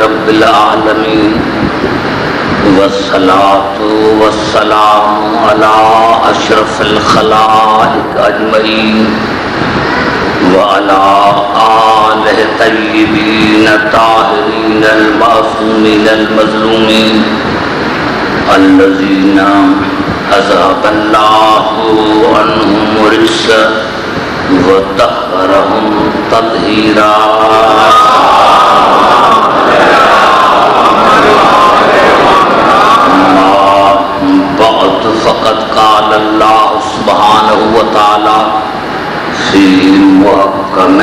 رب العالمين والصلاة والسلام على أشرف الخلائق أجمعين وعلى آله الطيبين الطاهرين المعصومين المظلومين الذين أذهب الله عنهم الرجس وطهرهم تطهيرا. بعد فقد قال الله سبحانه وتعالى في محكم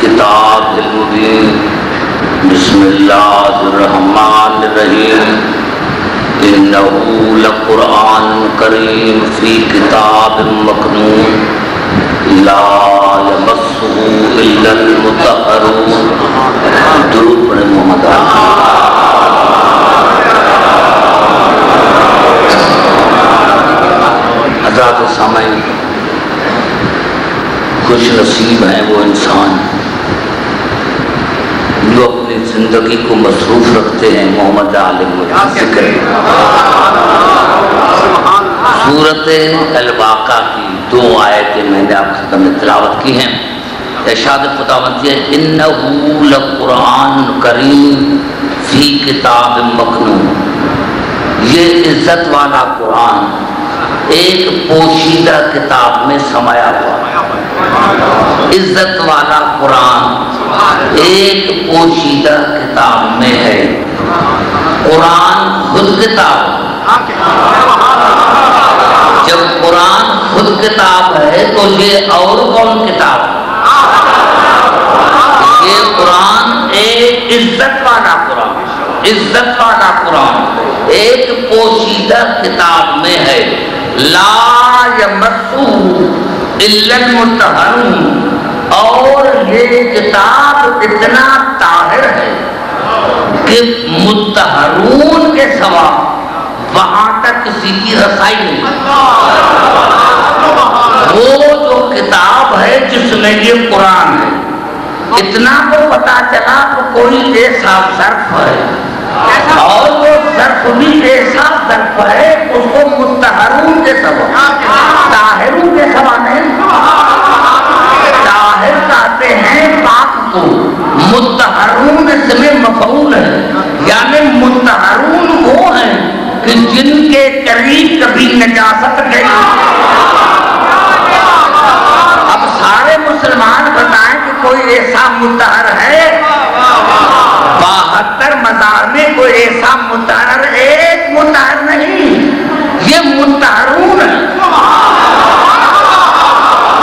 كتاب المبين بسم الله الرحمن الرحيم إنه لقرآن كريم في كتاب مكنون لا يمسه إلا المطهرون. درود پڑھیں محمد حضرات سامعین، خوش نصیب ہیں وہ انسان جو اپنی زندگی کو مصروف رکھتے ہیں محمد عالم ذکر. سورۃ الواقعہ کی 2 آیتیں میں نے آپ سے تلاوت کی ہیں. ارشاد خداوند یہ انہ لقرآن کریم فی کتاب مکنون، یہ عزت والا قرآن ایک پوشیدہ کتاب میں سمایا ہوا. عزت والا قرآن ایک پوشیدہ کتاب میں ہے. قرآن خود کتاب ہے. جب قرآن خود کتاب ہے تو یہ اور کون کتاب ہے؟ یہ قرآن ایک عزت والا قرآن، عزت والا قرآن ایک پوشیدہ کتاب میں ہے. لا یمسہ الا المطہرون، اور یہ کتاب اتنا طاہر ہے کہ مطہرون کے سوا وہاں تک کسی کی رسائی نہیں. وہ جو کتاب ہے جس میں یہ قرآن ہے، اتنا کو پتا چلا کہ کوئی ایسا ظرف ہے اور وہ ظرف بھی ایسا ظرف ہے اس کو مطہرون کے سوا، طاہرون کے سوا نہیں. طاہر کہتے ہیں پاک کو، مطہرون اس میں مفعول ہے، یعنی مطہرون وہ ہیں کہ جن کے قریب کبھی نجاست نہیں. اب سارے مسلمان بتائیں کہ کوئی ایسا مطہر ہے؟ 72 مزار میں کوئی ایسا مطہر، ایک مطہر نہیں. یہ مطہرون ہے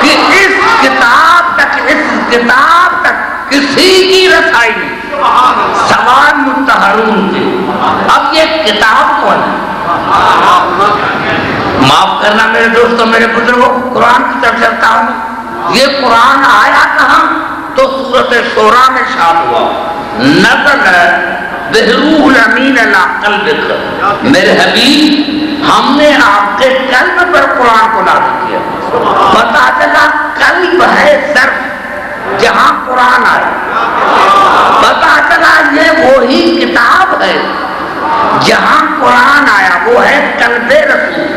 کہ اس کتاب تک کسی کی رسائی نہیں سوال مطہرون کے. اب یہ کتاب کون ہے؟ معاف کرنا میرے دوستوں، میرے بزرگوں، قرآن کی طرف چلتا ہوں. یہ قرآن آیا کہاں؟ تو سورۃ شورى میں شاد ہوا. نزل بروح الامین علی قلبک، میرے حبیب ہم نے آپ کے قلب پر قرآن کو نازل کیا. پتا چلا قلب ہے ظرف جہاں قرآن آیا. پتا چلا یہ وہی کتاب ہے جہاں قرآن آیا، وہ ہے قلب رسول.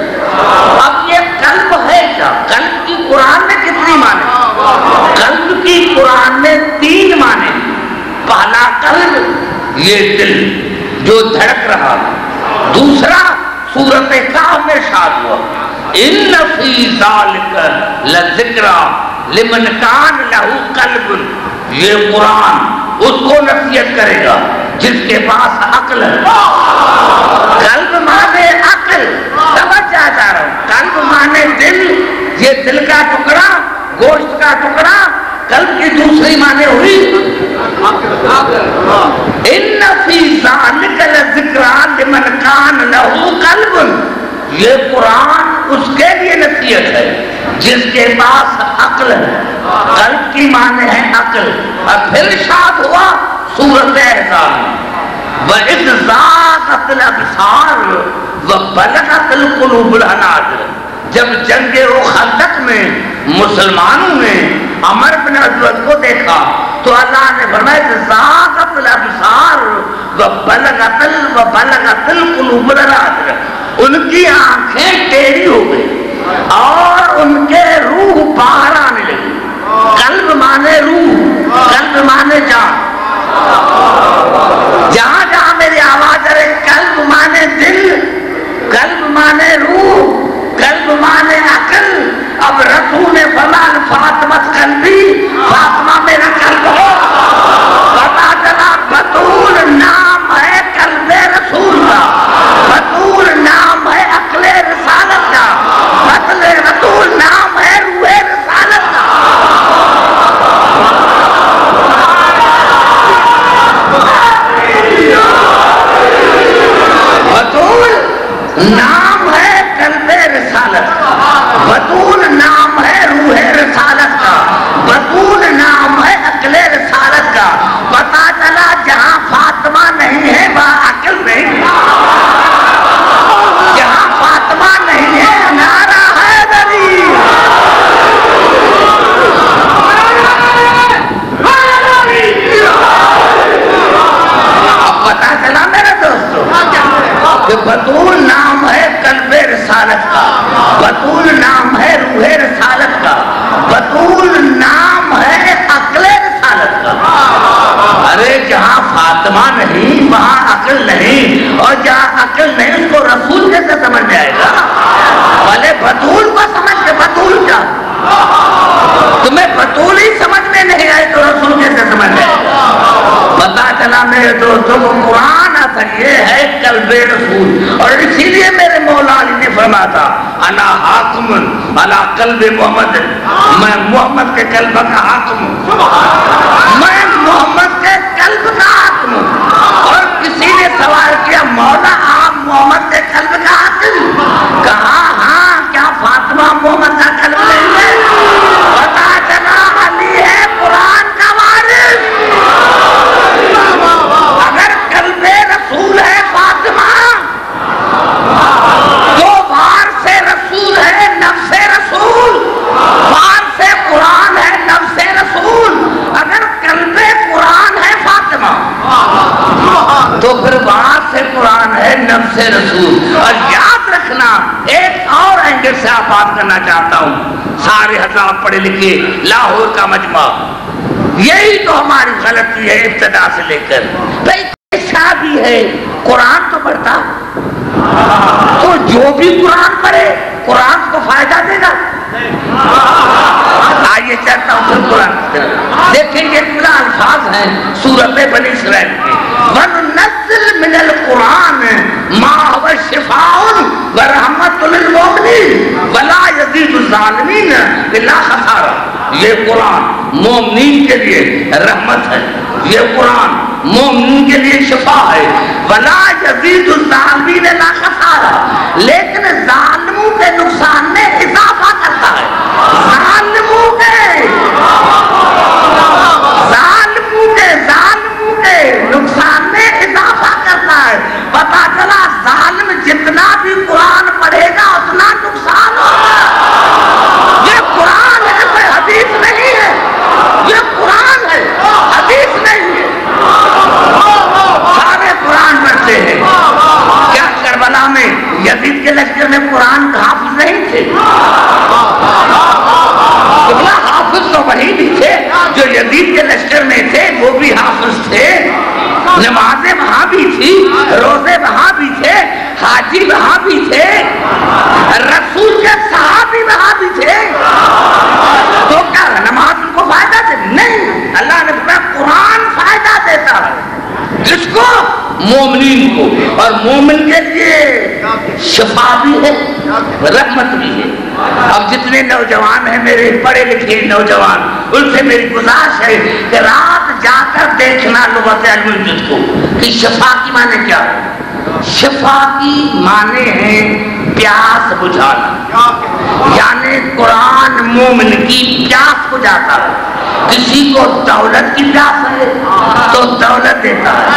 اب یہ قلب ہے کیا؟ قلب کی قرآن میں کتنی معنی؟ قلب کی قرآن میں 3 معنی. پہلا قلب، یہ دل جو دھڑک رہا. دوسرا سورۃ کہف میں ارشاد ہوا ان فی ذالک لذکریٰ لمن کان لہ قلب. یہ قرآن اس کو نصیحت کرے گا جس کے پاس عقل ہے. قلب مانے عقل، سمجھا جا رہا ہوں. قلب مانے دل، یہ دل کا ٹکڑا، گوشت کا ٹکڑا. قلب کی دوسری معنی ہوئی ان فی ذالک لذکریٰ لمن کان لہ قلب. یہ قرآن اس کے لیے نصیحت ہے جس کے پاس عقل ہے. قلب کی معنی ہے عقل. اور پھر ارشاد ہوا سورۃ احزاب میں وَإِذْ زَاغَتِ الْأَبْصَارُ وَبَلَغَتِ الْقُلُوبُ الْحَنَاجِرَ. جب جنگ خندق میں مسلمانوں نے عمر بن اسود کو دیکھا تو اللہ نے فرمایا زاغت الابصار وَبَلَغَتِ الْقُلُوبُ الْحَنَاجِرَ، ان کی آنکھیں ٹیڑھی ہو گئی اور ان کے روح باہر آنے لگی. قلب مانے روح، قلب مانے جان. جہاں جہاں میری آواز ہے قلب مانے دل، قلب مانے روح، قلب مانے عقل. اب رسول نے فرمایا فاطمہ قلبی، فاطمہ میرا قلب ہو. پتا چلا بطول نام ہے قلب رسول کا، بطول نام ہے عقل رسالت کا، بطول نام ہے روح رسالت کا. بطول نام ہے قلب رسالت کا، بطول نام ہے روح رسالت کا، بطول نام ہے عقل رسالت کا. پتا چلا جہاں فاطمہ نہیں ہے وہاں عقل نہیں، جہاں فاطمہ نہیں ہے نعرہ حیدری. اب پتا چلا میرے دوستو کہ بطول نام ہے قلب رسالت کا، بطول نام ہے روح رسالت کا، بطول نام ہے عقل رسالت کا. ارے جہاں فاطمہ نہیں وہاں عقل نہیں، اور جہاں عقل نہیں اس کو رسول کیسے سمجھ میں آئے گا؟ بھلے بطول کو سمجھ کے بطول کیا، تمہیں بطول ہی سمجھ میں نہیں آئے تو رسول کیسے سمجھ میں آئے گا؟ پتا چلا میرے دوستوں کو قرآن اثر یہ ہے قلب رسول. اور اسی لیے میرے مولا علی نے فرمایا تھا انا حاکم علی قلب محمد، میں محمد کے قلب کا حاکم ہوں، میں محمد کے قلب کا حاکم ہوں. اور کسی نے سوال کیا مولا آپ محمد کے قلب کا حاکم؟ کہا ہاں، کیا فاطمہ محمد کا قلب نہیں ہے؟ پتا چلا علی ہے قرآن کا وارث. اگر قلب رسول ہے فاطمہ تو وارث رسول ہے نفس رسول، وارث قرآن ہے نفس رسول. اگر قلب قرآن ہے فاطمہ تو پھر وارث قرآن ہے نفس رسول. اور یاد رکھنا ایک اور اینگل سے آپ بات کرنا چاہتا ہوں. سارے حضرات پڑھے لکھے لاہور کا مجمع، یہی تو ہماری غلطی ہے ابتدا سے لے کر. بھائی ایسا بھی ہے قرآن تو پڑھتا تو جو بھی قرآن پڑھے قرآن کو فائدہ دے گا. آئیے چلتا ہوں پھر قرآن کی طرف. دیکھیں یہ پورا الفاظ ہیں سورۃ بنی اسرائیل کے. وَنُنَزِّلُ مِنَ الْقُرْآنِ مَا هُوَ شِفَاءٌ وَرَحْمَةٌ لِلْمُؤْمِنِينَ وَلَا يَزِيدُ الظَّالِمِينَ إِلَّا خَسَارًا. یہ قرآن مومنین کے لیے رحمت ہے، یہ قرآن مومنین کے لیے شفا ہے. وَلَا يَزِيدُ الظَّالِمِينَ إِلَّا خَسَارًا. لیکن ظالموں کے نقصان میں اضافہ کرتا ہے. ظالموں کے نقصان میں اضافہ کرتا ہے. پتا چلا ظالم جتنا بھی قرآن پڑھے گا اتنا نقصان ہوگا. یہ قرآن ہے، کوئی حدیث نہیں ہے. یہ قرآن ہے، حدیث نہیں ہے. سارے قرآن پڑھتے ہیں. کیا کربلا میں یزید کے لشکر میں قرآن کا حافظ نہیں تھے؟ حافظ تو وہی بھی تھے جو یزید کے لشکر میں تھے، وہ بھی حافظ تھے. نمازیں وہاں بھی تھی، روزے وہاں بھی تھے، حاجی وہاں بھی تھے، رسول کے صحابی وہاں بھی تھے. تو کیا نماز ان کو فائدہ دے؟ نہیں. اللہ نے فرمایا قرآن فائدہ دیتا ہے جس کو مومنین کو، اور مومن کے لیے شفا بھی ہے رحمت بھی ہے. اب جتنے نوجوان ہیں میرے پڑھے لکھے نوجوان، ان سے میری گزارش ہے کہ رات جا کر دیکھنا لغت الجد کو کہ شفا کی معنی کیا ہے. شفا کی معنی ہے پیاس بجھانا، یعنی قرآن مومن کی پیاس بجھاتا ہے. کسی کو دولت کی پیاس ہے تو دولت دیتا ہے،